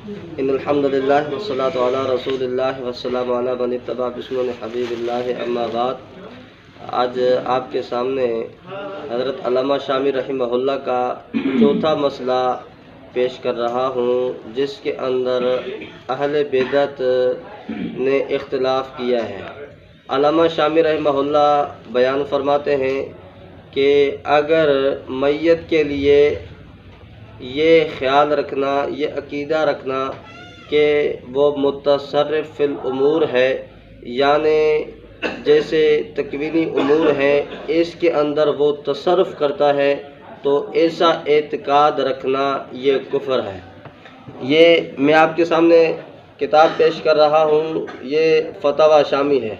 ان الحمد للہ والصلاۃ علی رسول اللہ والسلام علی من اتبع بسنن حبیب اللہ اما بعد۔ آج آپ کے سامنے حضرت علامہ شامی رحمہ اللہ کا چوتھا مسئلہ پیش کر رہا ہوں، جس کے اندر اہل بدعت نے اختلاف کیا ہے۔ علامہ شامی رحمہ اللہ بیان فرماتے ہیں کہ اگر میت کے لیے یہ خیال رکھنا، یہ عقیدہ رکھنا کہ وہ متصرف فی الامور ہے، یعنی جیسے تکوینی امور ہیں اس کے اندر وہ تصرف کرتا ہے، تو ایسا اعتقاد رکھنا یہ کفر ہے۔ یہ میں آپ کے سامنے کتاب پیش کر رہا ہوں، یہ فتاوی شامی ہے،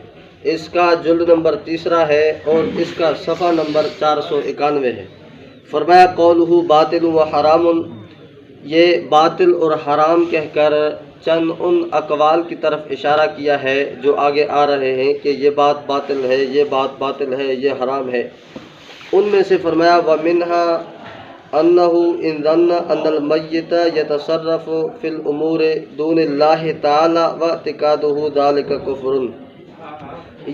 اس کا جلد نمبر 3 ہے اور اس کا صفحہ نمبر 491 ہے۔ فرمایا قولہ باطل و حرام، یہ باطل اور حرام کہہ کر چند ان اقوال کی طرف اشارہ کیا ہے جو آگے آ رہے ہیں کہ یہ بات باطل ہے، یہ بات باطل ہے، یہ حرام ہے۔ ان میں سے فرمایا وَمِنْهَا أَنَّهُ إِنْ ظَنَّ أَنَّ الْمَيِّتَ يَتَصَرَّفُ فِي الْأُمُورِ دُونِ اللَّهِ تَعَالَى وَاعْتِقَادُهُ ذَلِكَ كُفْرٌ،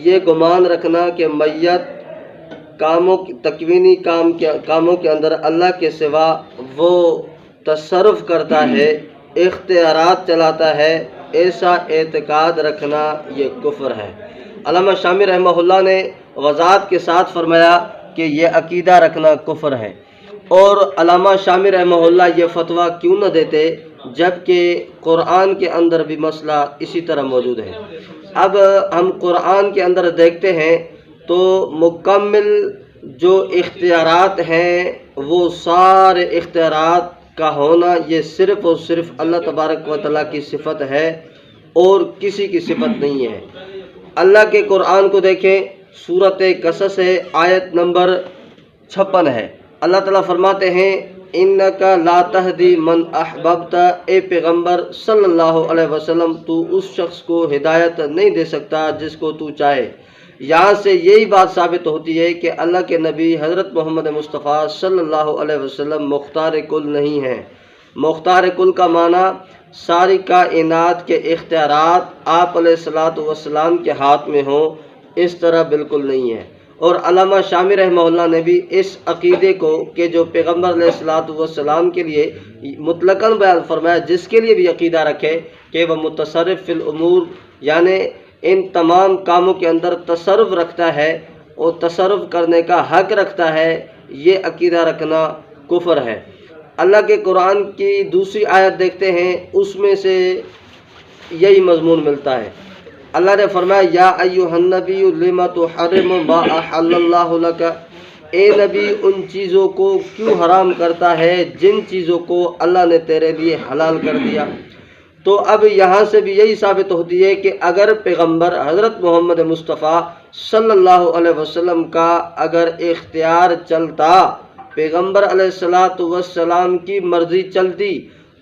یہ گمان رکھنا کہ میت تکوینی کاموں کے اندر اللہ کے سوا وہ تصرف کرتا ہے، اختیارات چلاتا ہے، ایسا اعتقاد رکھنا یہ کفر ہے۔ علامہ شامی رحمہ اللہ نے وضاحت کے ساتھ فرمایا کہ یہ عقیدہ رکھنا کفر ہے، اور علامہ شامی رحمہ اللہ یہ فتویٰ کیوں نہ دیتے جبکہ قرآن کے اندر بھی مسئلہ اسی طرح موجود ہے۔ اب ہم قرآن کے اندر دیکھتے ہیں تو مکمل جو اختیارات ہیں وہ سارے اختیارات کا ہونا یہ صرف اور صرف اللہ تبارک و تعالیٰ کی صفت ہے اور کسی کی صفت نہیں ہے۔ اللہ کے قرآن کو دیکھیں، سورۃ قصص ہے، آیت نمبر 56 ہے۔ اللہ تعالیٰ فرماتے ہیں انک لا تہدی من احببت، اے پیغمبر صلی اللہ علیہ وسلم تو اس شخص کو ہدایت نہیں دے سکتا جس کو تو چاہے۔ یہاں سے یہی بات ثابت ہوتی ہے کہ اللہ کے نبی حضرت محمد مصطفیٰ صلی اللہ علیہ وسلم مختار کل نہیں ہیں۔ مختار کل کا معنی ساری کائنات کے اختیارات آپ علیہ الصلوۃ والسلام کے ہاتھ میں ہوں، اس طرح بالکل نہیں ہے۔ اور علامہ شامی رحمہ اللہ نے بھی اس عقیدے کو کہ جو پیغمبر علیہ الصلوۃ والسلام کے لیے مطلقاً بیان فرمایا، جس کے لیے بھی عقیدہ رکھے کہ وہ متصرف فی الامور، یعنی ان تمام کاموں کے اندر تصرف رکھتا ہے اور تصرف کرنے کا حق رکھتا ہے، یہ عقیدہ رکھنا کفر ہے۔ اللہ کے قرآن کی دوسری آیت دیکھتے ہیں، اس میں سے یہی مضمون ملتا ہے۔ اللہ نے فرمایا یا ایھا النبی لم تحرم ما احل اللہ لک، اے نبی ان چیزوں کو کیوں حرام کرتا ہے جن چیزوں کو اللہ نے تیرے لیے حلال کر دیا۔ تو اب یہاں سے بھی یہی ثابت ہوتی ہے کہ اگر پیغمبر حضرت محمد مصطفیٰ صلی اللہ علیہ وسلم کا اگر اختیار چلتا، پیغمبر علیہ الصلوۃ والسلام کی مرضی چلتی،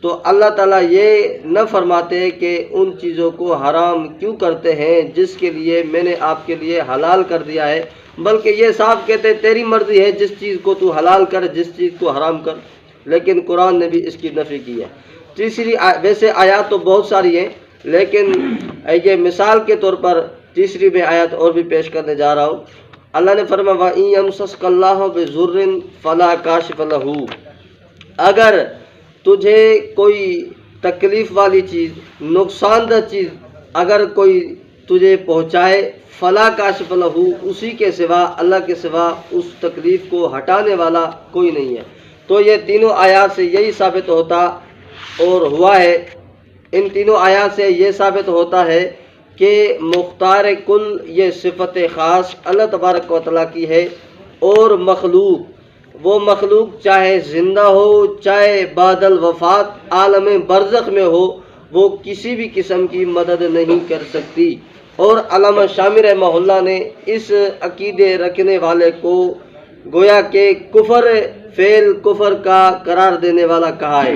تو اللہ تعالیٰ یہ نہ فرماتے کہ ان چیزوں کو حرام کیوں کرتے ہیں جس کے لیے میں نے آپ کے لیے حلال کر دیا ہے، بلکہ یہ صاف کہتے تیری مرضی ہے، جس چیز کو تو حلال کر، جس چیز کو حرام کر۔ لیکن قرآن نے بھی اس کی نفی کی ہے۔ تیسری ویسے آیات تو بہت ساری ہیں، لیکن یہ مثال کے طور پر تیسری میں آیت اور بھی پیش کرنے جا رہا ہوں۔ اللہ نے فرمایا وَإِن يَمْسَسْكَ اللَّهُ بِضُرٍّ فَلَا كَاشِفَ لَهُ، اگر تجھے کوئی تکلیف والی چیز، نقصان دہ چیز اگر کوئی تجھے پہنچائے، فَلَا كَاشِفَ لَهُ، اسی کے سوا، اللہ کے سوا اس تکلیف کو ہٹانے والا کوئی نہیں ہے۔ تو یہ تینوں آیات سے یہی ثابت ہوتا اور ہوا ہے، ان تینوں آیات سے یہ ثابت ہوتا ہے کہ مختار کل یہ صفت خاص اللہ تبارک و تعالیٰ کی ہے، اور مخلوق، وہ مخلوق چاہے زندہ ہو چاہے بعد الوفات عالم برزخ میں ہو، وہ کسی بھی قسم کی مدد نہیں کر سکتی۔ اور علامہ شامی رحمہ اللہ نے اس عقیدے رکھنے والے کو گویا کہ کفر، فعل کفر کا قرار دینے والا کہا ہے۔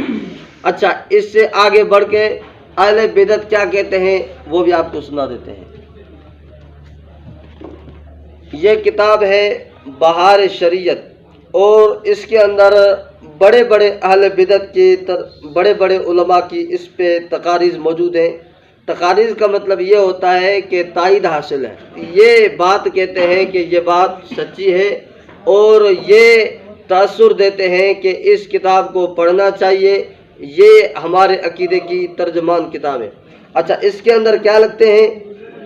اچھا، اس سے آگے بڑھ کے اہل بدعت کیا کہتے ہیں وہ بھی آپ کو سنا دیتے ہیں۔ یہ کتاب ہے بہار شریعت، اور اس کے اندر بڑے بڑے اہل بدعت کی بڑے بڑے علماء کی اس پہ تقاریض موجود ہیں۔ تقاریض کا مطلب یہ ہوتا ہے کہ تائید حاصل ہے، یہ بات کہتے ہیں کہ یہ بات سچی ہے، اور یہ تاثر دیتے ہیں کہ اس کتاب کو پڑھنا چاہیے، یہ ہمارے عقیدے کی ترجمان کتاب ہے۔ اچھا، اس کے اندر کیا لگتے ہیں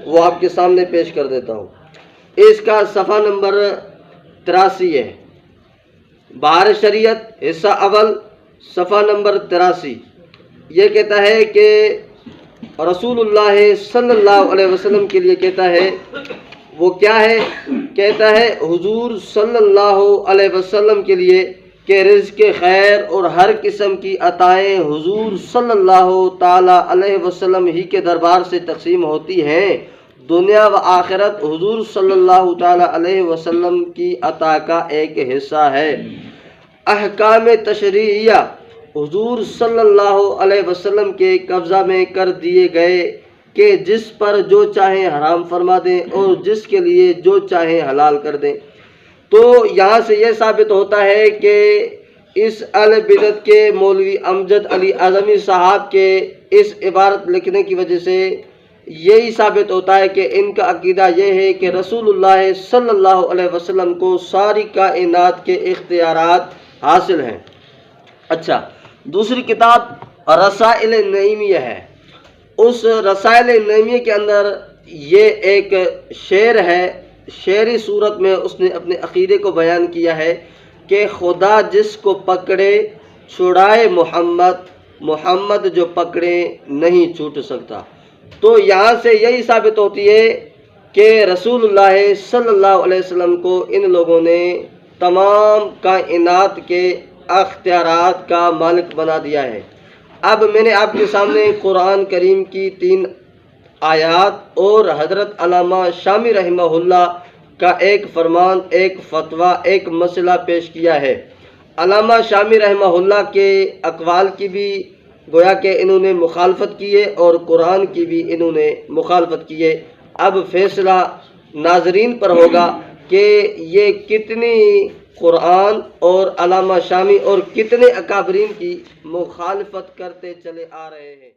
وہ آپ کے سامنے پیش کر دیتا ہوں۔ اس کا صفحہ نمبر 83 ہے، بہار شریعت حصہ اول، صفحہ نمبر 83۔ یہ کہتا ہے کہ رسول اللہ صلی اللہ علیہ وسلم کے لیے کہتا ہے، وہ کیا ہے؟ کہتا ہے حضور صلی اللہ علیہ وسلم کے لیے کہ رزق خیر اور ہر قسم کی عطائیں حضور صلی اللہ تعالی علیہ وسلم ہی کے دربار سے تقسیم ہوتی ہیں۔ دنیا و آخرت حضور صلی اللہ تعالی علیہ وسلم کی عطا کا ایک حصہ ہے۔ احکام تشریعیہ حضور صلی اللہ علیہ وسلم کے قبضہ میں کر دیے گئے کہ جس پر جو چاہیں حرام فرما دیں اور جس کے لیے جو چاہیں حلال کر دیں۔ تو یہاں سے یہ ثابت ہوتا ہے کہ اس اہل بدعت کے مولوی امجد علی اعظمی صاحب کے اس عبارت لکھنے کی وجہ سے یہی ثابت ہوتا ہے کہ ان کا عقیدہ یہ ہے کہ رسول اللہ صلی اللہ علیہ وسلم کو ساری کائنات کے اختیارات حاصل ہیں۔ اچھا، دوسری کتاب رسائل نعیمیہ ہے۔ اس رسائل نعیمیہ کے اندر یہ ایک شعر ہے، شعری صورت میں اس نے اپنے عقیدے کو بیان کیا ہے کہ خدا جس کو پکڑے چھڑائے محمد، محمد جو پکڑے نہیں چھوٹ سکتا۔ تو یہاں سے یہی ثابت ہوتی ہے کہ رسول اللہ صلی اللہ علیہ وسلم کو ان لوگوں نے تمام کائنات کے اختیارات کا مالک بنا دیا ہے۔ اب میں نے آپ کے سامنے قرآن کریم کی 3 آیات اور حضرت علامہ شامی رحمہ اللہ کا ایک فرمان، ایک فتویٰ، ایک مسئلہ پیش کیا ہے۔ علامہ شامی رحمہ اللہ کے اقوال کی بھی گویا کہ انہوں نے مخالفت کی ہے اور قرآن کی بھی انہوں نے مخالفت کی ہے۔ اب فیصلہ ناظرین پر ہوگا کہ یہ کتنی قرآن اور علامہ شامی اور کتنے اکابرین کی مخالفت کرتے چلے آ رہے ہیں۔